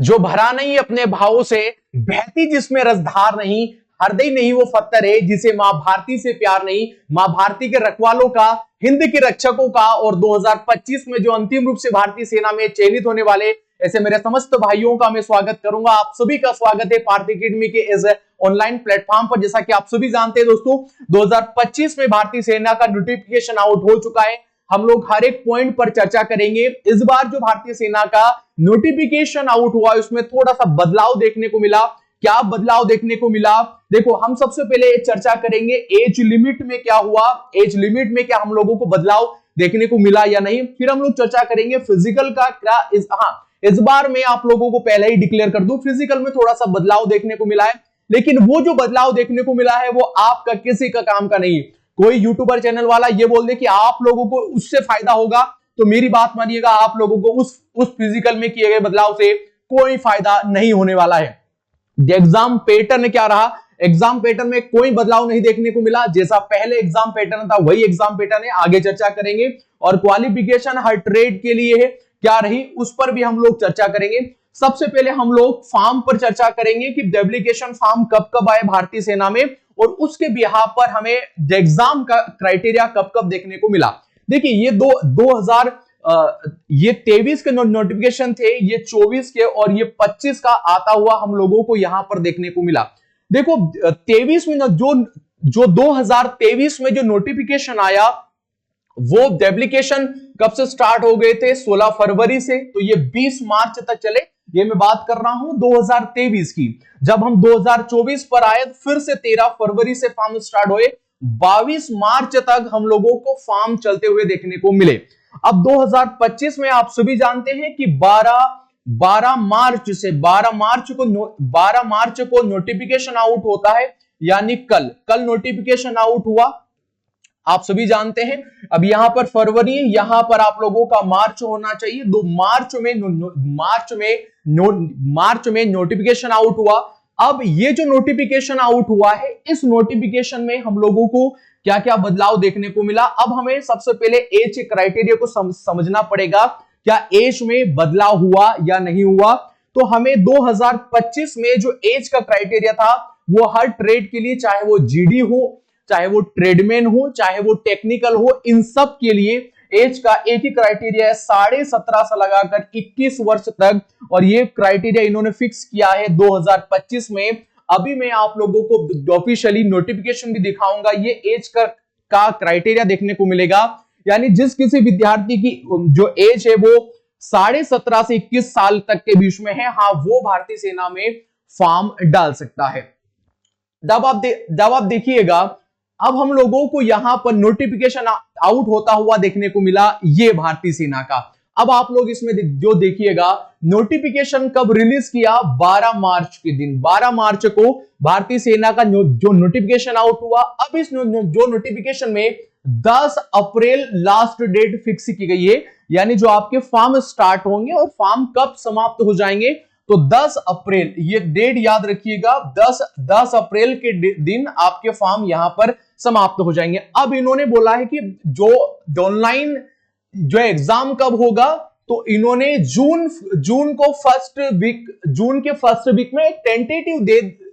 जो भरा नहीं अपने भावों से, बहती जिसमें रसधार नहीं, हृदय नहीं वो पत्थर है जिसे मां भारती से प्यार नहीं। मां भारती के रखवालों का, हिंद के रक्षकों का, और 2025 में जो अंतिम रूप से भारतीय सेना में चयनित होने वाले ऐसे मेरे समस्त भाइयों का मैं स्वागत करूंगा। आप सभी का स्वागत है भारती अकेडमी के इस ऑनलाइन प्लेटफॉर्म पर। जैसा कि आप सभी जानते हैं दोस्तों, 2025 में भारतीय सेना का नोटिफिकेशन आउट हो चुका है। हम लोग हर एक पॉइंट पर चर्चा करेंगे। इस बार जो भारतीय सेना का नोटिफिकेशन आउट हुआ उसमें थोड़ा सा बदलाव देखने को मिला। क्या बदलाव देखने को मिला, देखो हम सबसे पहले चर्चा करेंगे एज लिमिट में क्या हुआ, एज लिमिट में क्या हम लोगों को बदलाव देखने को मिला या नहीं। फिर हम लोग चर्चा करेंगे फिजिकल का क्या इस बार मैं आप लोगों को पहले ही डिक्लेयर कर दूं, फिजिकल में थोड़ा सा बदलाव देखने को मिला है, लेकिन वो जो बदलाव देखने को मिला है वो आपका किसी का काम का नहीं। कोई यूट्यूबर चैनल वाला ये बोल दे कि आप लोगों को उससे फायदा होगा, तो मेरी बात मानिएगा, आप लोगों को उस फिजिकल में किए गए बदलाव से कोई फायदा नहीं होने वाला है। एग्जाम पैटर्न क्या रहा, एग्जाम पैटर्न में कोई बदलाव नहीं देखने को मिला। जैसा पहले एग्जाम पैटर्न था वही एग्जाम पैटर्न है, आगे चर्चा करेंगे। और क्वालिफिकेशन हर ट्रेड के लिए है, क्या रही उस पर भी हम लोग चर्चा करेंगे। सबसे पहले हम लोग फॉर्म पर चर्चा करेंगे कि एप्लीकेशन फॉर्म कब कब आए भारतीय सेना में, और उसके बिहाफ पर हमें एग्जाम का क्राइटेरिया कब कब देखने को मिला। देखिए ये 23 के नोटिफिकेशन थे, ये 24 के और ये 25 का आता हुआ हम लोगों को यहां पर देखने को मिला। देखो 23 में जो 2023 में जो नोटिफिकेशन आया वो एप्लीकेशन कब से स्टार्ट हो गए थे, 16 फरवरी से, तो ये 20 मार्च तक चले। ये मैं बात कर रहा हूं 2023 की। जब हम 2024 पर आए फिर से 13 फरवरी से फॉर्म स्टार्ट हुए, 22 मार्च तक हम लोगों को फॉर्म चलते हुए देखने को मिले। अब 2025 में आप सभी जानते हैं कि 12 मार्च को नोटिफिकेशन आउट होता है, यानी कल नोटिफिकेशन आउट हुआ, आप सभी जानते हैं। अब यहां पर फरवरी, यहां पर आप लोगों का मार्च होना चाहिए। मार्च में नोटिफिकेशन आउट हुआ। अब ये जो नोटिफिकेशन आउट हुआ है, इस नोटिफिकेशन में हम लोगों को क्या क्या बदलाव देखने को मिला। अब हमें सबसे पहले एज क्राइटेरिया को समझना पड़ेगा, क्या एज में बदलाव हुआ या नहीं हुआ। तो हमें 2025 में जो एज का क्राइटेरिया था वो हर ट्रेड के लिए, चाहे वो जीडी हो, चाहे वो ट्रेडमैन हो, चाहे वो टेक्निकल हो, इन सब के लिए एज का एक ही क्राइटेरिया है, 17.5 से लगाकर 21 वर्ष तक। और ये क्राइटेरिया इन्होंने फिक्स किया है 2025 में। अभी मैं आप लोगों को ऑफिशियली नोटिफिकेशन भी दिखाऊंगा, ये एज का क्राइटेरिया देखने को मिलेगा। यानी जिस किसी विद्यार्थी की जो एज है वो 17.5 से 21 साल तक के बीच में है, हाँ वो भारतीय सेना में फॉर्म डाल सकता है। जब आप देखिएगा, अब हम लोगों को यहां पर नोटिफिकेशन आउट होता हुआ देखने को मिला, ये भारतीय सेना का। अब आप लोग इसमें जो देखिएगा, नोटिफिकेशन कब रिलीज किया, 12 मार्च के दिन, 12 मार्च को भारतीय सेना का जो नोटिफिकेशन आउट हुआ। अब इस जो नोटिफिकेशन में 10 अप्रैल लास्ट डेट फिक्स की गई है, यानी जो आपके फॉर्म स्टार्ट होंगे और फॉर्म कब समाप्त हो जाएंगे, तो 10 अप्रैल, ये डेट याद रखिएगा, 10 अप्रैल के दिन आपके फॉर्म यहां पर समाप्त हो जाएंगे। अब इन्होंने बोला है कि जो ऑनलाइन जो एग्जाम कब होगा, तो इन्होंने जून के फर्स्ट वीक में एक टेंटेटिव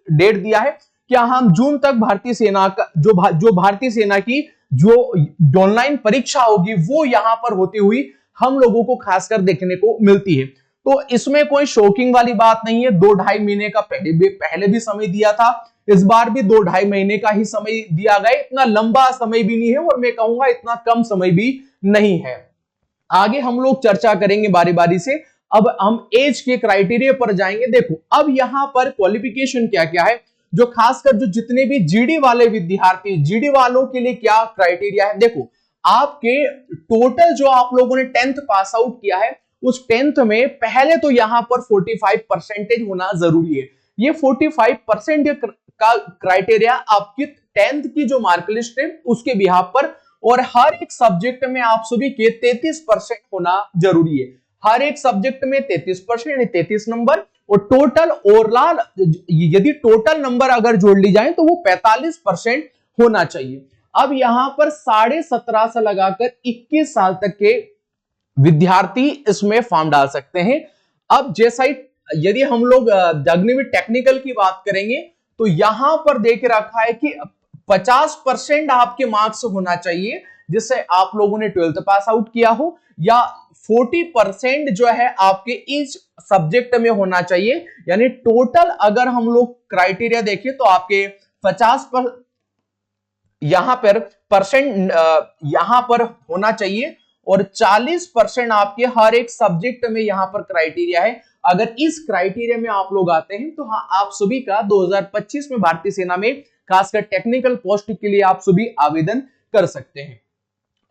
डेट दिया है। क्या हम जून तक भारतीय सेना का जो भारतीय सेना की जो ऑनलाइन परीक्षा होगी वो यहां पर होती हुई हम लोगों को खासकर देखने को मिलती है। तो इसमें कोई शॉकिंग वाली बात नहीं है। 2-2.5 महीने का पहले भी समय दिया था, इस बार भी 2-2.5 महीने का ही समय दिया गया। इतना लंबा समय भी नहीं है और मैं कहूंगा इतना कम समय भी नहीं है। आगे हम लोग चर्चा करेंगे बारी बारी से। अब हम एज के क्राइटेरिया पर जाएंगे। देखो अब यहां पर क्वालिफिकेशन क्या क्या है, जो खासकर जो जितने भी जीडी वाले विद्यार्थी, जीडी वालों के लिए क्या क्राइटेरिया है। देखो आपके टोटल जो आप लोगों ने 10th पास आउट किया है, उस 10th में पहले तो यहां पर 45% होना जरूरी है। ये 45% का क्राइटेरिया आपकी 10th की जो मार्कलिस्ट है उसके बिहाफ पर, और हर एक सब्जेक्ट में आप सभी के 33% होना जरूरी है। हर एक सब्जेक्ट में 33%, 33 नंबर, और टोटल ओवरऑल यदि टोटल नंबर अगर जोड़ ली जाए तो वो 45% होना चाहिए। अब यहां पर 17.5 से लगाकर 21 साल तक के विद्यार्थी इसमें फॉर्म डाल सकते हैं। अब जैसा ही यदि हम लोग अग्निवीर टेक्निकल की बात करेंगे तो यहां पर देख रखा है कि 50% आपके मार्क्स होना चाहिए जिससे आप लोगों ने 12th पास आउट किया हो, या 40% जो है आपके इस सब्जेक्ट में होना चाहिए। यानी टोटल अगर हम लोग क्राइटेरिया देखें तो आपके 50 पर यहां पर परसेंट यहां पर होना चाहिए और 40% आपके हर एक सब्जेक्ट में यहां पर क्राइटेरिया है। अगर इस क्राइटेरिया में आप लोग आते हैं तो हाँ, आप सभी का 2025 में भारतीय सेना में खासकर टेक्निकल पोस्ट के लिए आप सभी आवेदन कर सकते हैं।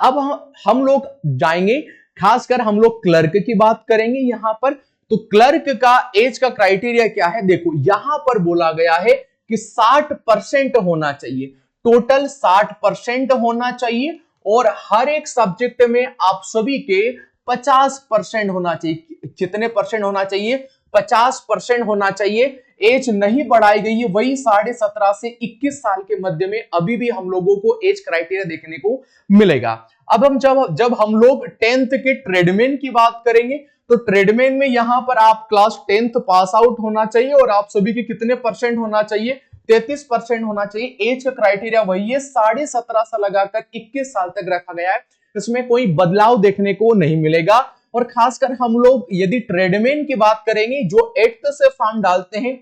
अब हम लोग जाएंगे, खासकर हम लोग क्लर्क की बात करेंगे यहां पर। तो क्लर्क का एज का क्राइटेरिया क्या है, देखो यहां पर बोला गया है कि 60% होना चाहिए, टोटल 60% होना चाहिए और हर एक सब्जेक्ट में आप सभी के 50% होना चाहिए। कितने परसेंट होना चाहिए, 50% होना चाहिए। एज नहीं बढ़ाई गई है, वही 17.5 से 21 साल के मध्य में अभी भी हम लोगों को एज क्राइटेरिया देखने को मिलेगा। अब हम जब हम लोग 10th के ट्रेडमैन की बात करेंगे तो ट्रेडमैन में यहां पर आप क्लास 10th पास आउट होना चाहिए और आप सभी के कितने परसेंट होना चाहिए, 33% होना चाहिए। एज का क्राइटेरिया वही है, 17.5 से लगाकर 21 साल तक रखा गया है, इसमें कोई बदलाव देखने को नहीं मिलेगा। और खासकर हम लोग यदि ट्रेडमैन की बात करेंगे जो 8th से फॉर्म डालते हैं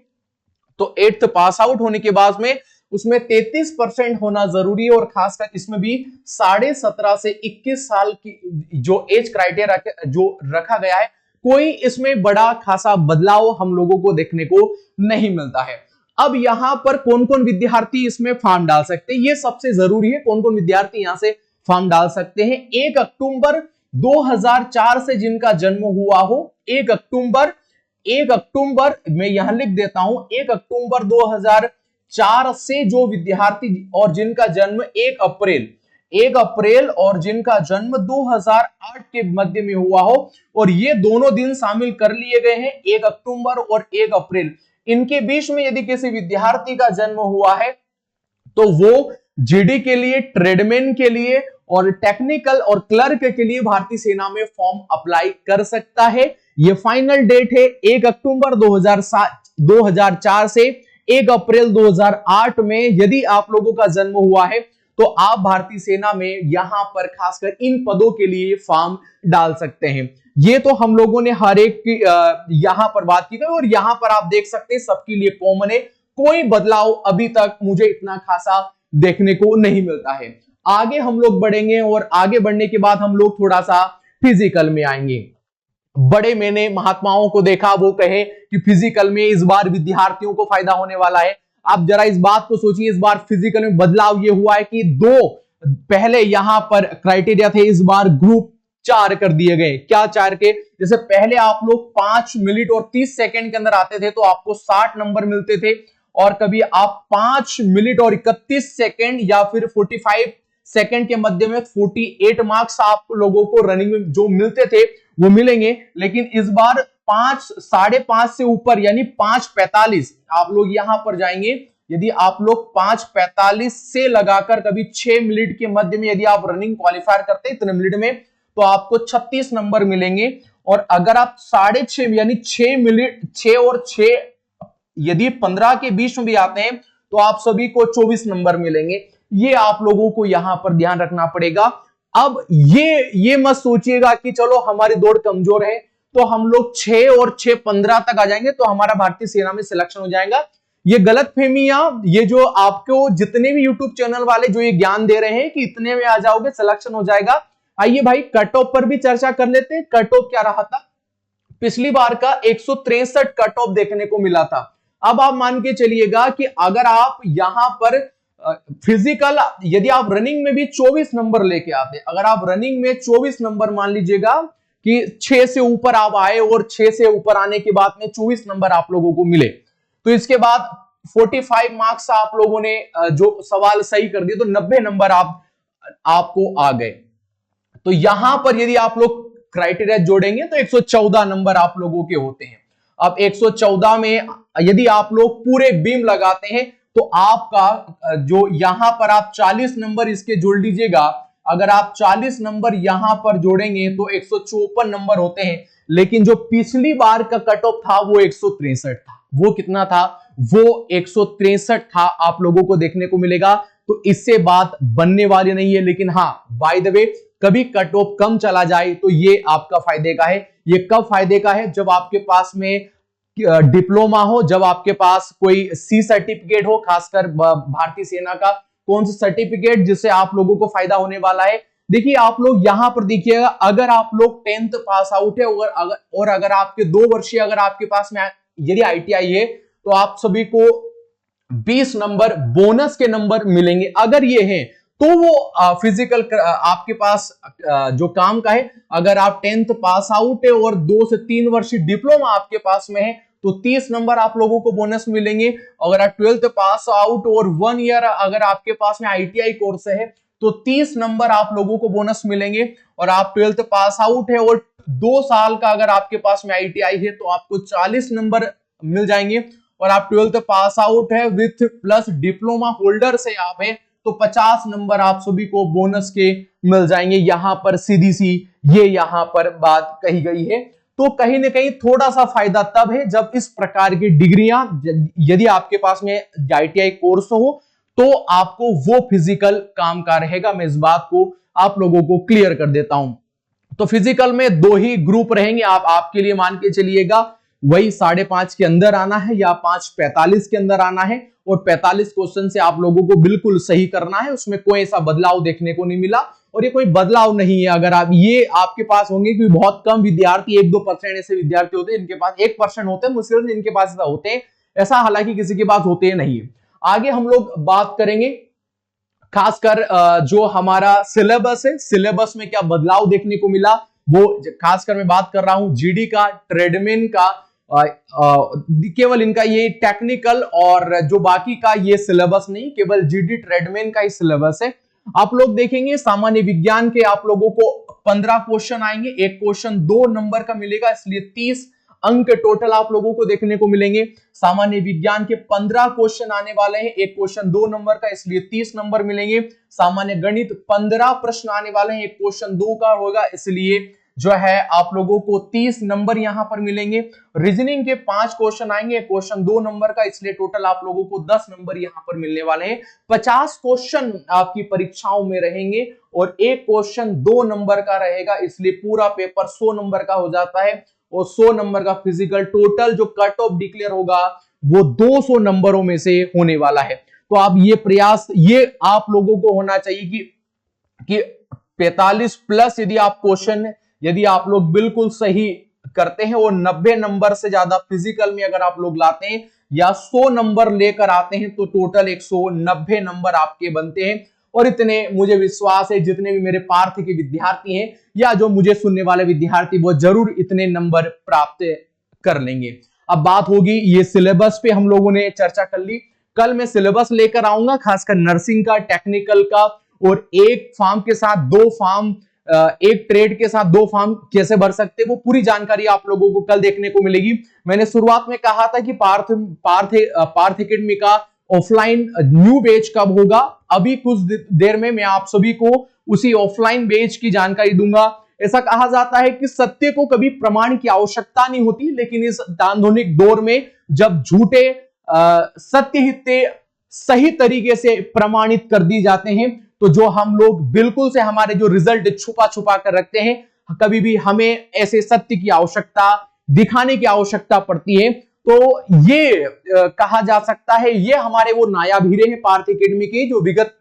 तो 8th पास आउट होने के बाद में उसमें 33% होना जरूरी है और खासकर इसमें भी 17.5 से 21 साल की जो एज क्राइटेरिया जो रखा गया है, कोई इसमें बड़ा खासा बदलाव हम लोगों को देखने को नहीं मिलता है। अब यहां पर कौन कौन विद्यार्थी इसमें फॉर्म डाल सकते हैं, ये सबसे जरूरी है। कौन कौन विद्यार्थी यहां से फॉर्म डाल सकते हैं, 1 अक्टूबर 2004 से जिनका जन्म हुआ हो, 1 अक्टूबर मैं यहां लिख देता हूं, 1 अक्टूबर 2004 से जो विद्यार्थी और जिनका जन्म 1 अप्रैल और जिनका जन्म 2008 के मध्य में हुआ हो, और ये दोनों दिन शामिल कर लिए गए हैं, 1 अक्टूबर और 1 अप्रैल। इनके बीच में यदि किसी विद्यार्थी का जन्म हुआ है तो वो जीडी के लिए, ट्रेडमैन के लिए और टेक्निकल और क्लर्क के लिए भारतीय सेना में फॉर्म अप्लाई कर सकता है। ये फाइनल डेट है 1 अक्टूबर 2004 से 1 अप्रैल 2008 में यदि आप लोगों का जन्म हुआ है तो आप भारतीय सेना में यहां पर खासकर इन पदों के लिए फॉर्म डाल सकते हैं। ये तो हम लोगों ने हर एक की यहां पर बात की और यहां पर आप देख सकते हैं सबके लिए कॉमन है, कोई बदलाव अभी तक मुझे इतना खासा देखने को नहीं मिलता है। आगे हम लोग बढ़ेंगे और आगे बढ़ने के बाद हम लोग थोड़ा सा फिजिकल में आएंगे। बड़े मैंने महात्माओं को देखा वो कहे कि फिजिकल में इस बार विद्यार्थियों को फायदा होने वाला है। आप जरा इस बात को सोचिए, इस बार फिजिकल में बदलाव ये हुआ है कि 2 पहले यहां पर क्राइटेरिया थे, इस बार ग्रुप 4 कर दिए गए। क्या 4 के, जैसे पहले आप लोग 5 मिनट और 30 सेकंड के अंदर आते थे तो आपको 60 नंबर मिलते थे, और कभी आप 5 मिनट और 31 सेकंड या फिर 45 सेकंड के मध्य में 48 मार्क्स आप लोगों को रनिंग में जो मिलते थे वो मिलेंगे। लेकिन इस बार 5.5 से ऊपर यानी 5:45 आप लोग यहां पर जाएंगे। यदि आप लोग 5:45 से लगाकर कभी 6 मिनट के मध्य में यदि आप रनिंग क्वालिफायर करते हैं इतने मिनट में तो आपको 36 नंबर मिलेंगे। और अगर आप 6.5 यानी 6 मिनट 6 और 6 यदि 15 के बीच में भी आते हैं तो आप सभी को 24 नंबर मिलेंगे। ये आप लोगों को यहां पर ध्यान रखना पड़ेगा। अब ये मत सोचिएगा कि चलो हमारी दौड़ कमजोर है तो हम लोग 6 और 6:15 तक आ जाएंगे तो हमारा भारतीय सेना में सिलेक्शन हो जाएगा। ये गलतफहमियां, ये जो आपको जितने भी यूट्यूब चैनल वाले जो ये ज्ञान दे रहे हैं कि इतने में आ जाओगे सिलेक्शन हो जाएगा, आइए भाई कट ऑफ पर भी चर्चा कर लेते हैं। कट ऑफ क्या रहा था, पिछली बार का 163 कट ऑफ देखने को मिला था। अब आप मान के चलिएगा कि अगर आप यहां पर फिजिकल यदि आप रनिंग में भी 24 नंबर लेके आते, अगर आप रनिंग में 24 नंबर मान लीजिएगा कि 6 से ऊपर आप आए और 6 से ऊपर आने के बाद में 24 नंबर आप लोगों को मिले तो इसके बाद 45 मार्क्स आप लोगों ने जो सवाल सही कर दिए तो 90 नंबर आपको आ गए। तो यहां पर यदि आप लोग क्राइटेरिया जोड़ेंगे तो 114 नंबर आप लोगों के होते हैं। अब 114 में यदि आप लोग पूरे बीम लगाते हैं तो आपका जो यहां पर आप 40 नंबर इसके जोड़ लीजिएगा अगर आप 40 नंबर यहां पर जोड़ेंगे तो 154 नंबर होते हैं, लेकिन जो पिछली बार का कट ऑफ था वो 163 था। वो कितना था? वो 163 था, आप लोगों को देखने को मिलेगा। तो इससे बात बनने वाली नहीं है, लेकिन हाँ बाय द वे कभी कट ऑफ कम चला जाए तो ये आपका फायदे का है। ये कब फायदे का है? जब आपके पास में डिप्लोमा हो, जब आपके पास कोई सी सर्टिफिकेट हो, खासकर भारतीय सेना का कौन सा सर्टिफिकेट जिससे आप लोगों को फायदा होने वाला है। देखिए आप लोग यहां पर देखिएगा, अगर आप लोग 10th पास आउट है और अगर आपके 2 वर्षीय अगर आपके पास में यदि आईटीआई है तो आप सभी को 20 नंबर बोनस के नंबर मिलेंगे। अगर ये है तो वो फिजिकल आपके पास जो काम का है, अगर आप 10th पास आउट है और 2 से 3 वर्ष डिप्लोमा आपके पास में है तो 30 नंबर आप लोगों को बोनस मिलेंगे। अगर आप 12th पास आउट और 1 ईयर अगर आपके पास में आईटीआई कोर्स है तो 30 नंबर आप लोगों को बोनस मिलेंगे। और आप 12th पास आउट है और 2 साल का अगर आपके पास में आईटीआई है तो आपको 40 नंबर मिल जाएंगे। और आप 12th पास आउट है विथ प्लस डिप्लोमा होल्डर से आप है तो 50 नंबर आप सभी को बोनस के मिल जाएंगे। यहां पर सीधी सी ये यहां पर बात कही गई है। तो कहीं ना कहीं थोड़ा सा फायदा तब है जब इस प्रकार की डिग्रियां यदि आपके पास में आईटीआई कोर्स हो तो आपको वो फिजिकल काम का रहेगा। मैं इस बात को आप लोगों को क्लियर कर देता हूं। तो फिजिकल में 2 ही ग्रुप रहेंगे। आप आपके लिए मान के चलिएगा वही 5:30 के अंदर आना है या 5:45 के अंदर आना है और 45 क्वेश्चन से आप लोगों को बिल्कुल सही करना है। उसमें कोई ऐसा बदलाव देखने को नहीं मिला और ये कोई बदलाव नहीं है। अगर आप ये आपके पास होंगे कि बहुत कम विद्यार्थी 1-2% ऐसे विद्यार्थी होते हैं इनके पास 1% होते हैं, मुश्किल से इनके पास ऐसा होते हैं, ऐसा हालांकि किसी के पास होते नहीं है। आगे हम लोग बात करेंगे खासकर जो हमारा सिलेबस है, सिलेबस में क्या बदलाव देखने को मिला वो खासकर मैं बात कर रहा हूं जीडी का, ट्रेडमेन का, केवल इनका ये टेक्निकल और जो बाकी का ये सिलेबस नहीं, केवल जीडी ट्रेडमेन का ही सिलेबस है। आप लोग देखेंगे सामान्य विज्ञान के आप लोगों को 15 क्वेश्चन आएंगे, एक क्वेश्चन 2 नंबर का मिलेगा, इसलिए 30 अंक टोटल आप लोगों को देखने को मिलेंगे। सामान्य विज्ञान के 15 क्वेश्चन आने वाले हैं, एक क्वेश्चन 2 नंबर का, इसलिए 30 नंबर मिलेंगे। सामान्य गणित 15 प्रश्न आने वाले हैं, एक क्वेश्चन 2 का होगा, इसलिए जो है आप लोगों को 30 नंबर यहां पर मिलेंगे। रीजनिंग के 5 क्वेश्चन आएंगे, एक क्वेश्चन 2 नंबर का, इसलिए टोटल आप लोगों को 10 नंबर यहां पर मिलने वाले हैं। 50 क्वेश्चन आपकी परीक्षाओं में रहेंगे और एक क्वेश्चन 2 नंबर का रहेगा, इसलिए पूरा पेपर 100 नंबर का हो जाता है। और 100 नंबर का फिजिकल टोटल जो कट ऑफ डिक्लेयर होगा वो 200 नंबरों में से होने वाला है। तो आप ये प्रयास ये आप लोगों को होना चाहिए कि 45 प्लस यदि आप लोग बिल्कुल सही करते हैं और 90 नंबर से ज्यादा फिजिकल में अगर आप लोग लाते हैं या 100 नंबर लेकर आते हैं तो टोटल 190 नंबर आपके बनते हैं। और इतने मुझे विश्वास है जितने भी मेरे पार्थ के विद्यार्थी हैं या जो मुझे सुनने वाले विद्यार्थी वो जरूर इतने नंबर प्राप्त कर लेंगे। अब बात होगी ये सिलेबस पे हम लोगों ने चर्चा कर ली। कल मैं सिलेबस लेकर आऊंगा खासकर नर्सिंग का, टेक्निकल का, और एक फॉर्म के साथ 2 फॉर्म, एक ट्रेड के साथ 2 फॉर्म कैसे भर सकते हैं वो पूरी जानकारी आप लोगों को कल देखने को मिलेगी। मैंने शुरुआत में कहा था कि पार्थ एकेडमी का ऑफलाइन न्यू बैच कब होगा, अभी कुछ देर में मैं आप सभी को उसी ऑफलाइन बैच की जानकारी दूंगा। ऐसा कहा जाता है कि सत्य को कभी प्रमाण की आवश्यकता नहीं होती, लेकिन इस आधुनिक दौर में जब झूठे सत्य हित्ते सही तरीके से प्रमाणित कर दी जाते हैं तो जो हम लोग बिल्कुल से हमारे जो रिजल्ट छुपा छुपा कर रखते हैं, कभी भी हमें ऐसे सत्य की आवश्यकता दिखाने की आवश्यकता पड़ती है। तो ये कहा जा सकता है ये हमारे वो नायाब हीरे हैं पार्थ एकेडमी के, जो विगत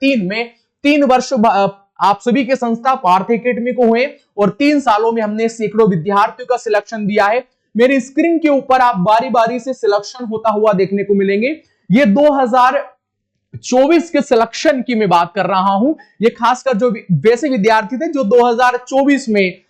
3 वर्ष आप सभी के संस्था पार्थ एकेडमी को हुए और 3 सालों में हमने सैकड़ों विद्यार्थियों का सिलेक्शन दिया है। मेरी स्क्रीन के ऊपर आप बारी बारी से सिलेक्शन होता हुआ देखने को मिलेंगे। ये 2024 के सिलेक्शन की मैं बात कर रहा हूं। ये खासकर जो वैसे विद्यार्थी थे जो 2024 में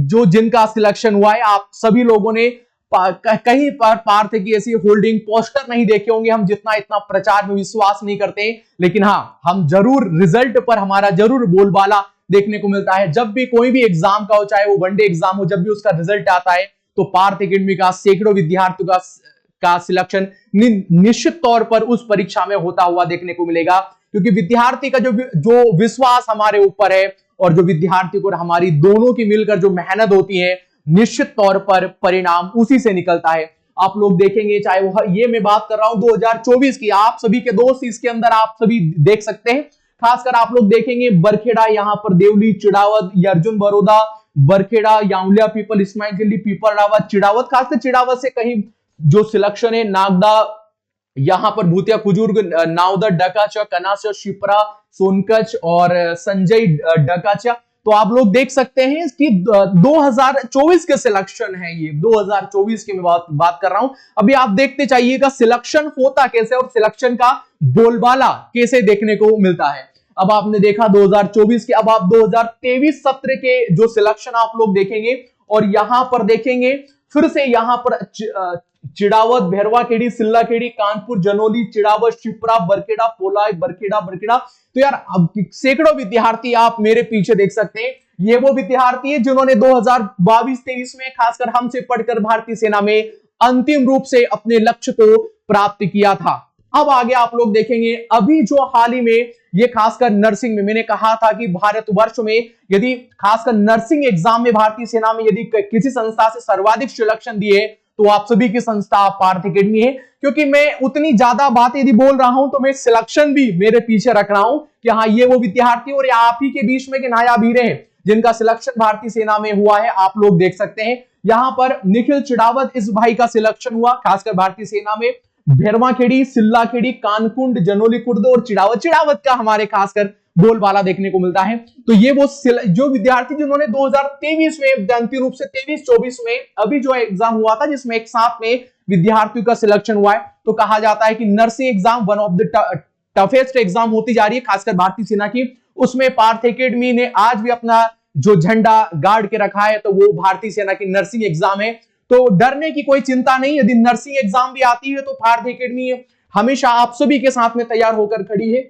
जो जिनका सिलेक्शन हुआ है, आप सभी लोगों ने कहीं पर पार्थ की ऐसी होल्डिंग पोस्टर नहीं देखे होंगे। हम जितना इतना प्रचार में विश्वास नहीं करते, लेकिन हाँ हम जरूर रिजल्ट पर हमारा जरूर बोलबाला देखने को मिलता है। जब भी कोई भी एग्जाम का हो, चाहे वो वनडे एग्जाम हो, जब भी उसका रिजल्ट आता है तो पार्थ एकेडमी का सैकड़ों विद्यार्थियों का सिलेक्शन निश्चित तौर पर उस परीक्षा में होता हुआ देखने को मिलेगा। क्योंकि विद्यार्थी का जो विश्वास हमारे ऊपर है और जो विद्यार्थी को हमारी दोनों की मिलकर जो मेहनत होती है, निश्चित तौर पर परिणाम उसी से निकलता है। आप लोग देखेंगे, चाहे वो ये मैं बात कर रहा हूं 2024 की, आप सभी के दोस्त इसके अंदर आप सभी देख सकते हैं। खासकर आप लोग देखेंगे बरखेड़ा, यहां पर देवली, चिड़ावत, अर्जुन बड़ौदा, बरखेड़ा, यामुलिया पीपल, इस्माइल जल्दी, पीपल रावत, चिड़ावत, खासकर चिड़ावत से कहीं जो सिलेक्शन है, नागदा, यहां पर भूतिया, कुजुर्ग, नावदा, डकाचा, कनासा, शिप्रा, सोनकच और संजय डकाचा। तो आप लोग देख सकते हैं कि 2024 के सिलेक्शन है, ये 2024 की मैं बात कर रहा हूं। अभी आप देखते चाहिएगा सिलेक्शन होता कैसे और सिलेक्शन का बोलबाला कैसे देखने को मिलता है। अब आपने देखा 2024 के, अब आप 2023 सत्र के जो सिलेक्शन आप लोग देखेंगे और यहां पर देखेंगे फिर से यहां पर चिड़ावत, भैरवाखेड़ी, सिल्लाखेड़ी, कानपुर, जनोली, चिड़ावत, शिप्रा, बरखेड़ा, पोलाई, बरखेड़ा। तो यार अब सैकड़ों विद्यार्थी आप मेरे पीछे देख सकते हैं। ये वो विद्यार्थी है जिन्होंने 2022-23 में खासकर हमसे पढ़कर भारतीय सेना में अंतिम रूप से अपने लक्ष्य को प्राप्त किया था। अब आगे आप लोग देखेंगे, अभी जो हाल ही में ये खासकर नर्सिंग में, मैंने कहा था कि भारतवर्ष में यदि खासकर नर्सिंग एग्जाम में भारतीय सेना में यदि किसी संस्था से सर्वाधिक सिलेक्शन दिए तो आप सभी की संस्था पार्थ एकेडमी है। क्योंकि मैं उतनी ज्यादा बातें यदि बोल रहा हूं तो मैं सिलेक्शन भी मेरे पीछे रख रहा हूं कि हाँ ये वो विद्यार्थी और आप ही के बीच में के नायाब हीरे हैं जिनका सिलेक्शन भारतीय सेना में हुआ है। आप लोग देख सकते हैं यहां पर निखिल चिड़ावत, इस भाई का सिलेक्शन हुआ खासकर भारतीय सेना में। भैरवाखेड़ी, सिल्लाखेड़ी, कानकुंड, जनोली खुर्द और चिड़ावत का हमारे खासकर बोलबाला देखने को मिलता है। तो ये वो जो विद्यार्थी जिन्होंने 2023 में अंतिम रूप से 23-24 में अभी जो एग्जाम हुआ था जिसमें एक साथ में विद्यार्थियों का सिलेक्शन हुआ है, तो कहा जाता है कि nursing exam one of the toughest exam होती जा रही है खासकर भारतीय सेना की। उसमें पार्थ एकेडमी ने आज भी अपना जो झंडा गाड़ के रखा है तो वो भारतीय सेना की नर्सिंग एग्जाम है। तो डरने की कोई चिंता नहीं, यदि नर्सिंग एग्जाम भी आती है तो पार्थ एकेडमी हमेशा आप सभी के साथ में तैयार होकर खड़ी है।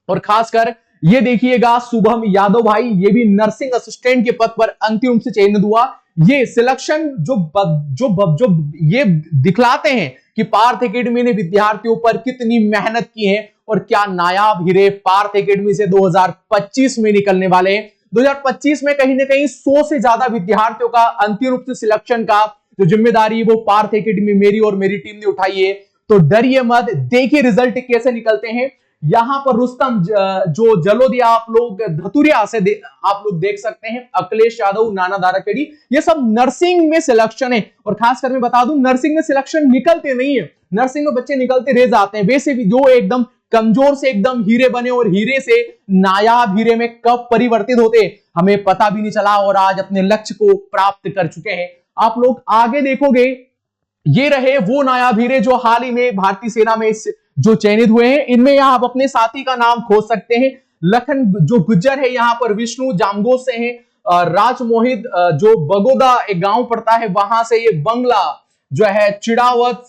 और खासकर ये देखिएगा शुभम यादव भाई, ये भी नर्सिंग असिस्टेंट के पद पर अंतिम रूप से चयनित हुआ। ये सिलेक्शन जो ये दिखलाते हैं कि पार्थ एकेडमी ने विद्यार्थियों पर कितनी मेहनत की है और क्या नायाब हीरे पार्थ एकेडमी से 2025 में निकलने वाले हैं। 2025 में कहीं ना कहीं 100 से ज्यादा विद्यार्थियों का अंतिम रूप से सिलेक्शन का जो जिम्मेदारी वो पार्थ एकेडमी मेरी और मेरी टीम ने उठाई है। तो डरिए मत, देखिए रिजल्ट कैसे निकलते हैं। यहां पर रुस्तम जो जलोदिया आप लोग धतुरिया से आप लोग देख सकते हैं, अखिलेश यादव, नाना दाराखेड़ी, ये सब नर्सिंग में सिलेक्शन है। और खासकर मैं बता दूं नर्सिंग में सिलेक्शन निकलते नहीं है, नर्सिंग में बच्चे निकलते रह जाते हैं। वैसे भी जो एकदम कमजोर से एकदम हीरे बने और हीरे से नायाब हीरे में कब परिवर्तित होते हमें पता भी नहीं चला और आज अपने लक्ष्य को प्राप्त कर चुके हैं। आप लोग आगे देखोगे, ये रहे वो नायाब हीरे जो हाल ही में भारतीय सेना में जो चयनित हुए हैं। इनमें यहां आप अपने साथी का नाम खोज सकते हैं। लखन जो गुज्जर है यहाँ पर, विष्णु जामगोद से हैं, राज मोहित जो बगोदा एक गांव पड़ता है वहां से, ये बंगला जो है, चिड़ावत,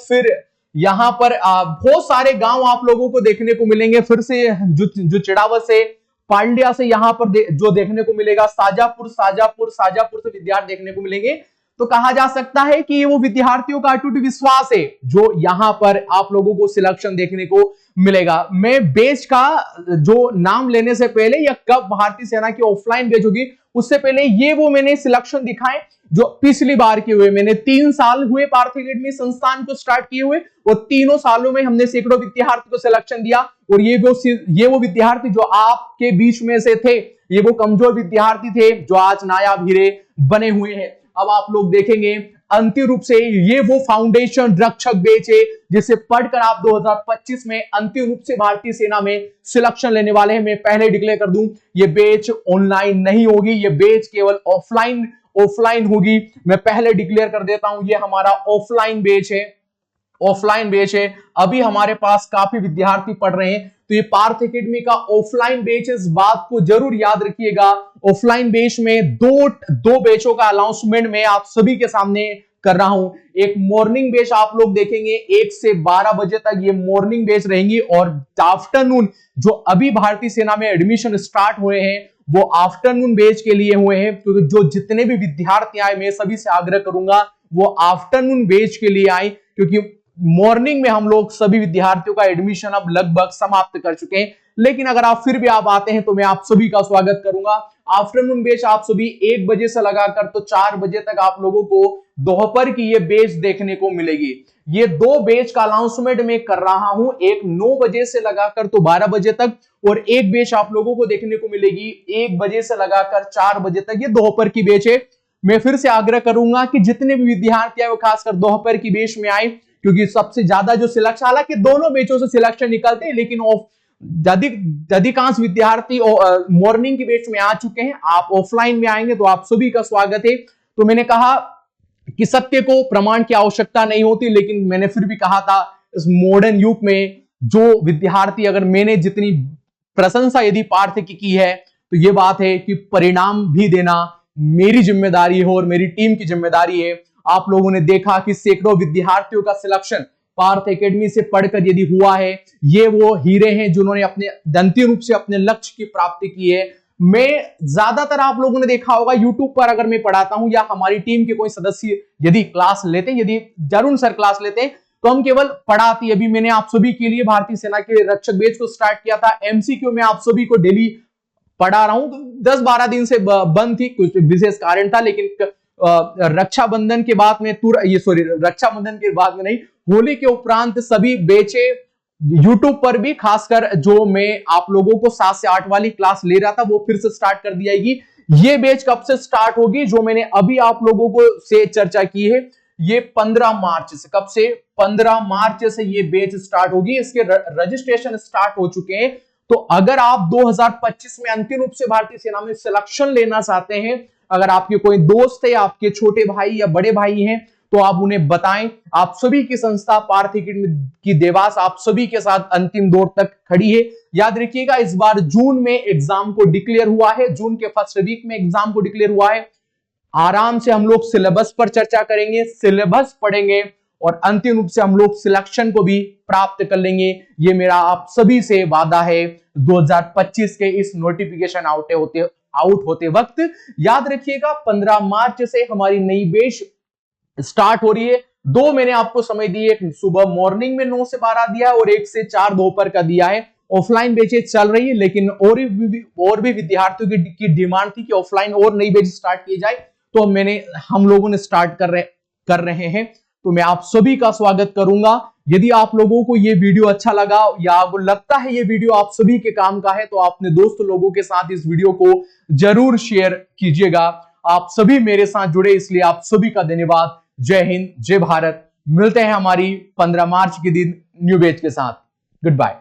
फिर यहां पर बहुत सारे गांव आप लोगों को देखने को मिलेंगे। फिर से जो चिड़ावत से, पांड्या से यहां पर जो देखने को मिलेगा, साजापुर से विद्यार्थी देखने को मिलेंगे। तो कहा जा सकता है कि ये वो विद्यार्थियों का अटूट विश्वास है जो यहां पर आप लोगों को सिलेक्शन देखने को मिलेगा। मैं बैच का जो नाम लेने से पहले या कब भारतीय सेना की ऑफलाइन बैच होगी उससे पहले ये वो मैंने सिलेक्शन दिखाए जो पिछली बार के हुए। मैंने 3 साल हुए पार्थ एकेडमी संस्थान को स्टार्ट किए हुए और तीनों सालों में हमने सैकड़ों विद्यार्थी को सिलेक्शन दिया। और ये वो विद्यार्थी जो आपके बीच में से थे, ये वो कमजोर विद्यार्थी थे जो आज नायाब हीरे बने हुए हैं। अब आप लोग देखेंगे अंतिम रूप से ये वो फाउंडेशन रक्षक बैच है जिसे पढ़कर आप 2025 में अंतिम रूप से भारतीय सेना में सिलेक्शन लेने वाले हैं। मैं पहले डिक्लेयर कर दूं, ये बैच ऑनलाइन नहीं होगी, ये बैच केवल ऑफलाइन होगी। मैं पहले डिक्लेयर कर देता हूं, ये हमारा ऑफलाइन बैच है। अभी हमारे पास काफी विद्यार्थी पढ़ रहे हैं, तो ये पार्थ एकेडमी का ऑफलाइन बैच, इस बात को जरूर याद रखिएगा। ऑफलाइन बैच में दो बैचों का अनाउंसमेंट मैं आप सभी के सामने कर रहा हूं। एक मॉर्निंग बैच आप लोग देखेंगे 1 से 12 बजे तक ये मॉर्निंग बैच रहेंगी, और आफ्टरनून जो अभी भारतीय सेना में एडमिशन स्टार्ट हुए हैं वो आफ्टरनून बैच के लिए हुए हैं। क्योंकि जो जितने भी विद्यार्थी आए मैं सभी से आग्रह करूंगा वो आफ्टरनून बैच के लिए आए, क्योंकि मॉर्निंग में हम लोग सभी विद्यार्थियों का एडमिशन अब लगभग समाप्त कर चुके हैं, लेकिन अगर आप फिर भी आप आते हैं तो मैं आप सभी का स्वागत करूंगा। आफ्टरनून बैच आप सभी 1 बजे से लगाकर तो 4 बजे तक आप लोगों को दोपहर की ये बैच देखने को मिलेगी। ये 2 बैच का अनाउंसमेंट मैं कर रहा हूं, एक 9 बजे से लगाकर तो 12 बजे तक, और एक बैच आप लोगों को देखने को मिलेगी 1 बजे से लगाकर 4 बजे तक। ये दोपहर की बैच है। मैं फिर से आग्रह करूंगा कि जितने भी विद्यार्थी हैं वो खासकर दोपहर की बैच में आए, क्योंकि सबसे ज्यादा जो सिलेक्शन, हालांकि दोनों बैचों से सिलेक्शन निकलते हैं, लेकिन अधिकांश विद्यार्थी मॉर्निंग की बैच में आ चुके हैं। आप ऑफलाइन में आएंगे तो आप सभी का स्वागत है। तो मैंने कहा कि सत्य को प्रमाण की आवश्यकता नहीं होती, लेकिन मैंने फिर भी कहा था इस मॉडर्न युग में जो विद्यार्थी, अगर मैंने जितनी प्रशंसा यदि पार्थ की है तो ये बात है कि परिणाम भी देना मेरी जिम्मेदारी है और मेरी टीम की जिम्मेदारी है। आप लोगों ने देखा कि सैकड़ों विद्यार्थियों का सिलेक्शन पार्थ एकेडमी से पढ़कर यदि हुआ है, ये वो हीरे हैं जिन्होंने अपने दंती रूप से अपने लक्ष्य की प्राप्ति की है। मैं ज्यादातर आप लोगों ने देखा होगा यूट्यूब पर अगर मैं पढ़ाता हूं या हमारी टीम के कोई सदस्य यदि क्लास लेते हैं, यदि जरूर सर क्लास लेते हैं, तो हम केवल पढ़ाती। अभी मैंने आप सभी के लिए भारतीय सेना के रक्षक बैच को स्टार्ट किया था। एमसीक्यू में आप सभी को डेली पढ़ा रहा हूं, तो 10-12 दिन से बंद थी, कुछ विशेष कारण था, लेकिन रक्षाबंधन के बाद में रक्षाबंधन के बाद में नहीं, होली के उपरांत सभी बेचे यूट्यूब पर भी, खासकर जो मैं आप लोगों को 7 से 8 वाली क्लास ले रहा था वो फिर से स्टार्ट कर दी जाएगी। ये बैच कब से स्टार्ट होगी, जो मैंने अभी आप लोगों को से चर्चा की है, ये 15 मार्च से। कब से? 15 मार्च से ये बैच स्टार्ट होगी। इसके रजिस्ट्रेशन स्टार्ट हो चुके हैं। तो अगर आप 2025 में अंतिम रूप से भारतीय सेना में सिलेक्शन लेना चाहते हैं, अगर आपके कोई दोस्त है, आपके छोटे भाई या बड़े भाई हैं, तो आप उन्हें बताएं। आप सभी की संस्था पार्थ एकेडमी की देवास आप सभी के साथ अंतिम दौर तक खड़ी है। याद रखिएगा, इस बार जून में एग्जाम को डिक्लेयर हुआ है, जून के फर्स्ट वीक में एग्जाम को डिक्लेयर हुआ है। आराम से हम लोग सिलेबस पर चर्चा करेंगे, सिलेबस पढ़ेंगे और अंतिम रूप से हम लोग सिलेक्शन को भी प्राप्त कर लेंगे। ये मेरा आप सभी से वादा है 2025 के इस नोटिफिकेशन आउट होते वक्त। याद रखिएगा 15 मार्च से हमारी नई बैच स्टार्ट हो रही है। 2 मैंने आपको समय दी, एक सुबह मॉर्निंग में 9 से 12 दिया और 1 से 4 दोपहर का दिया है। ऑफलाइन बैचेज चल रही है, लेकिन और भी विद्यार्थियों की डिमांड थी कि ऑफलाइन और नई बैच स्टार्ट की जाए, तो हम लोगों ने स्टार्ट कर रहे हैं। तो मैं आप सभी का स्वागत करूंगा। यदि आप लोगों को ये वीडियो अच्छा लगा या आपको लगता है ये वीडियो आप सभी के काम का है, तो आप अपने दोस्त लोगों के साथ इस वीडियो को जरूर शेयर कीजिएगा। आप सभी मेरे साथ जुड़े, इसलिए आप सभी का धन्यवाद। जय हिंद, जय भारत। मिलते हैं हमारी 15 मार्च के दिन न्यू बैच के साथ। Good bye.